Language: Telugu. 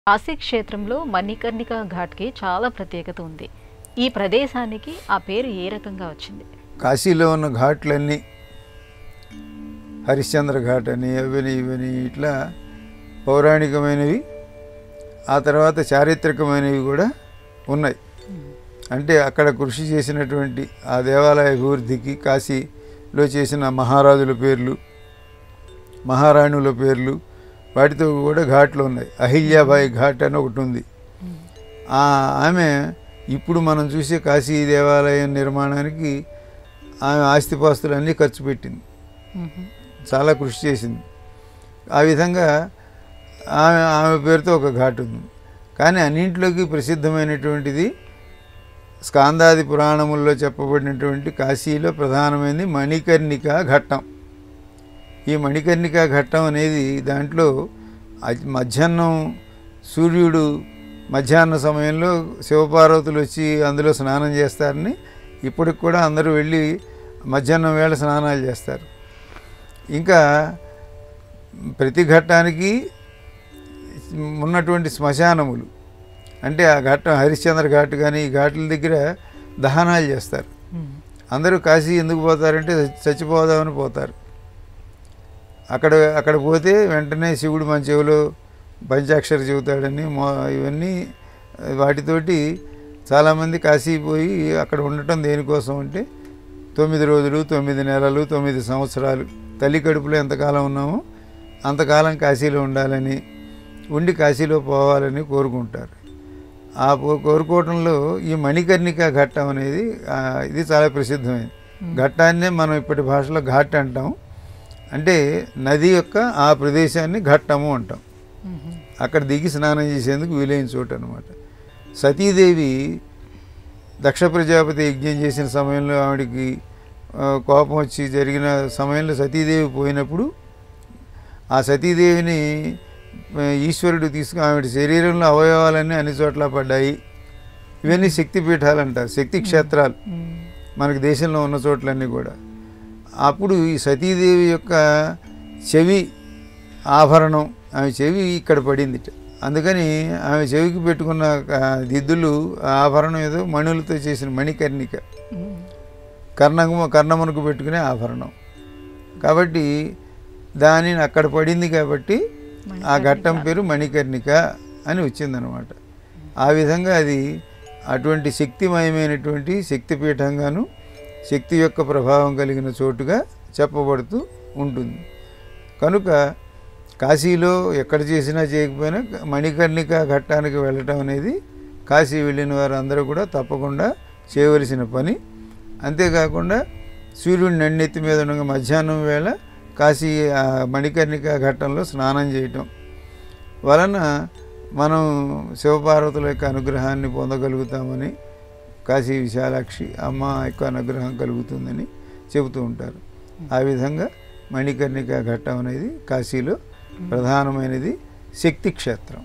కాశీ క్షేత్రంలో మణికర్ణిక ఘాట్‌కి చాలా ప్రత్యేకత ఉంది. ఈ ప్రదేశానికి ఆ పేరు ఏ రకంగా వచ్చింది? కాశీలో ఉన్న ఘాట్లన్నీ హరిశ్చంద్ర ఘాట్ అని అవని ఇవని ఇట్లా పౌరాణికమైనవి, ఆ తర్వాత చారిత్రకమైనవి కూడా ఉన్నాయి. అంటే అక్కడ కృషి చేసినటువంటి ఆ దేవాలయ అభివృద్ధికి కాశీలో చేసిన మహారాజుల పేర్లు, మహారాణుల పేర్లు, వాటితో కూడా ఘాట్లు ఉన్నాయి. అహిల్యాబాయి ఘాట్ అని ఒకటి ఉంది. ఆమె ఇప్పుడు మనం చూసే కాశీ దేవాలయం నిర్మాణానికి ఆమె ఆస్తిపాస్తులన్నీ ఖర్చు పెట్టింది, చాలా కృషి చేసింది. ఆ విధంగా ఆమె పేరుతో ఒక ఘాట్ ఉంది. కానీ అన్నింటిలోకి ప్రసిద్ధమైనటువంటిది స్కాందాది పురాణముల్లో చెప్పబడినటువంటి కాశీలో ప్రధానమైనది మణికర్ణిక ఘట్టం. ఈ మణికర్ణిక ఘట్టం అనేది దాంట్లో మధ్యాహ్నం సూర్యుడు మధ్యాహ్న సమయంలో శివపార్వతులు వచ్చి అందులో స్నానం చేస్తారని ఇప్పటికి కూడా అందరూ వెళ్ళి మధ్యాహ్నం వేళ స్నానాలు చేస్తారు. ఇంకా ప్రతి ఘట్టానికి ఉన్నటువంటి శ్మశానములు, అంటే ఆ ఘట్టం హరిశ్చంద్ర ఘాట్ కానీ ఈ ఘాట్ల దగ్గర దహనాలు చేస్తారు. అందరూ కాశీ ఎందుకు పోతారంటే చచ్చిపోదామని పోతారు. అక్కడ పోతే వెంటనే శివుడు మన చెవిలో పంచాక్షరి చెబుతాడని ఇవన్నీ వాటితోటి చాలామంది కాశీ పోయి అక్కడ ఉండటం దేనికోసం అంటే 9 రోజులు 9 నెలలు 9 సంవత్సరాలు తల్లి కడుపులో ఎంతకాలం ఉన్నామో అంతకాలం కాశీలో ఉండాలని, ఉండి కాశీలో పోవాలని కోరుకుంటారు. ఆ కోరుకోవటంలో ఈ మణికర్ణిక ఘట్టం అనేది ఇది చాలా ప్రసిద్ధమైనది. ఘట్టాన్నే మనం ఇప్పటి భాషలో ఘాట్ అంటాం. అంటే నది యొక్క ఆ ప్రదేశాన్ని ఘట్టము అంటాం. అక్కడ దిగి స్నానం చేసేందుకు వీలైన చోటు అనమాట. సతీదేవి దక్ష ప్రజాపతి యజ్ఞం చేసిన సమయంలో ఆవిడికి కోపం వచ్చి జరిగిన సమయంలో సతీదేవి పోయినప్పుడు ఆ సతీదేవిని ఈశ్వరుడు తీసుకుని ఆవిడ శరీరంలో అవయవాలన్నీ అన్ని చోట్ల పడ్డాయి. ఇవన్నీ శక్తిపీఠాలు అంటారు, శక్తి క్షేత్రాలు మనకి దేశంలో ఉన్న చోట్లన్నీ కూడా. అప్పుడు ఈ సతీదేవి యొక్క చెవి ఆభరణం, ఆమె చెవి ఇక్కడ పడింది. అందుకని ఆమె చెవికి పెట్టుకున్న దిద్దులు ఆభరణం ఏదో మణులతో చేసిన మణికర్ణిక, కర్ణమునకు పెట్టుకునే ఆభరణం కాబట్టి దానిని అక్కడ పడింది కాబట్టి ఆ ఘట్టం పేరు మణికర్ణిక అని వచ్చిందనమాట. ఆ విధంగా అది అటువంటి శక్తిమయమైనటువంటి శక్తిపీఠంగాను శక్తి యొక్క ప్రభావం కలిగిన చోటుగా చెప్పబడుతూ ఉంటుంది. కనుక కాశీలో ఎక్కడ చేసినా చేయకపోయినా మణికర్ణిక ఘట్టానికి వెళ్ళటం అనేది కాశీ వెళ్ళిన వారు అందరూ కూడా తప్పకుండా చేయవలసిన పని. అంతేకాకుండా సూర్యుడి నన్నెత్తి మీద ఉండగా మధ్యాహ్నం వేళ కాశీ మణికర్ణిక ఘట్టంలో స్నానం చేయటం వలన మనం శివపార్వతుల యొక్క అనుగ్రహాన్ని పొందగలుగుతామని, కాశీ విశాలాక్షి అమ్మ యొక్క అనుగ్రహం కలుగుతుందని చెబుతూ ఉంటారు. ఆ విధంగా మణికర్ణిక ఘట్టం అనేది కాశీలో ప్రధానమైనది శక్తి క్షేత్రం.